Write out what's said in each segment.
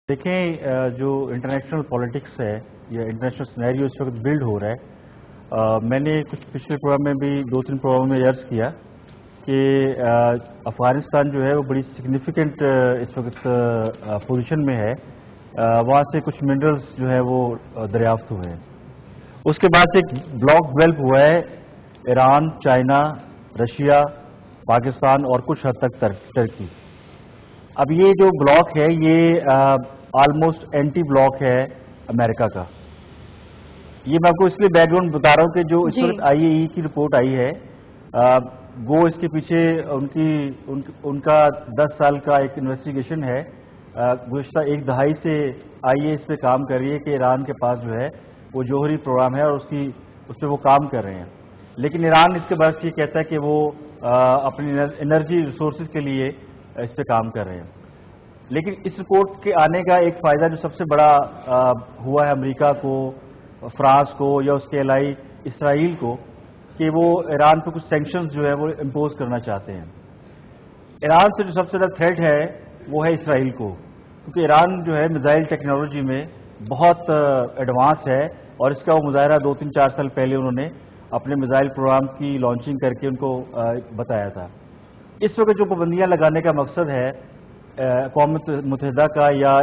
دیکھیں جو international politics ہے یا انٹرنیشنل سینیریو اس وقت بلڈ ہو رہا ہے، میں نے کچھ پچھلے پروگرام میں بھی 2-3 پروگرام میں عرض کیا کہ افغانستان جو ہے وہ بڑی سگنیفیکنٹ اس وقت پوزیشن میں ہے، وہاں سے کچھ منرلز جو ہے وہ دریافت ہوئے ہیں۔ اس کے بعد سے ایک بلاک ڈیولپ ہوا ہے ایران، چائنا، رشیا، پاکستان اور کچھ حد تک ترکی۔ اب یہ جو بلاک ہے یہ آلموسٹ اینٹی بلاک ہے امریکہ کا۔ یہ میں آپ کو اس لیے بیک گراؤنڈ بتا رہا ہوں کہ جو اس وقت آئی اے ای کی رپورٹ آئی ہے وہ اس کے پیچھے ان کا 10 سال کا ایک انویسٹیگیشن ہے۔ گزشتہ ایک دہائی سے آئی اے اس پہ کام کر رہی ہے کہ ایران کے پاس جو ہے وہ جوہری پروگرام ہے اور اس پہ وہ کام کر رہے ہیں، لیکن ایران اس کے برعکس یہ کہتا ہے کہ وہ اپنی انرجی ریسورسز کے لیے اس پہ کام کر رہے ہیں۔ لیکن اس رپورٹ کے آنے کا ایک فائدہ جو سب سے بڑا ہوا ہے امریکہ کو، فرانس کو یا اس کے الائی اسرائیل کو، کہ وہ ایران پہ کچھ سینکشنز جو ہے وہ امپوز کرنا چاہتے ہیں۔ ایران سے جو سب سے زیادہ تھریٹ ہے وہ ہے اسرائیل کو، کیونکہ ایران جو ہے میزائل ٹیکنالوجی میں بہت ایڈوانس ہے اور اس کا وہ مظاہرہ 2-3-4 سال پہلے انہوں نے اپنے میزائل پروگرام کی لانچنگ کر کے ان کو بتایا تھا۔ اس وقت جو پابندیاں لگانے کا مقصد ہے اقوام متحدہ کا یا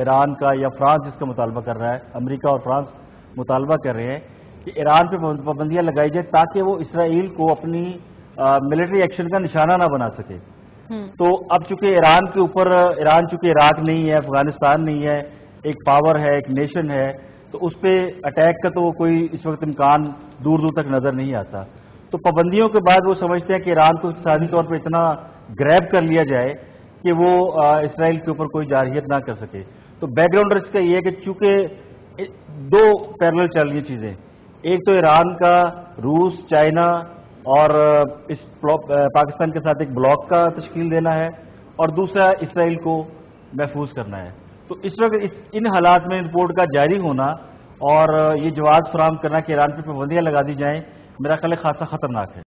ایران کا یا فرانس جس کا مطالبہ کر رہا ہے، امریکہ اور فرانس مطالبہ کر رہے ہیں کہ ایران پہ پابندیاں لگائی جائے تاکہ وہ اسرائیل کو اپنی ملٹری ایکشن کا نشانہ نہ بنا سکے۔ تو اب چونکہ ایران چونکہ عراق نہیں ہے، افغانستان نہیں ہے، ایک پاور ہے، ایک نیشن ہے، تو اس پہ اٹیک کا تو کوئی اس وقت امکان دور دور تک نظر نہیں آتا۔ تو پابندیوں کے بعد وہ سمجھتے ہیں کہ ایران کو اقتصادی طور پہ اتنا گریب کر لیا جائے کہ وہ اسرائیل کے اوپر کوئی جارحیت نہ کر سکے۔ تو بیک گراؤنڈ اس کا یہ ہے کہ چونکہ دو پیرلل چل رہی چیزیں، ایک تو ایران کا روس، چائنا اور اس پاکستان کے ساتھ ایک بلاک کا تشکیل دینا ہے، اور دوسرا اسرائیل کو محفوظ کرنا ہے۔ تو اس وقت ان حالات میں رپورٹ کا جاری ہونا اور یہ جواز فراہم کرنا کہ ایران پہ پابندیاں لگا دی جائیں، میرا خیال ہے خاصا خطرناک ہے۔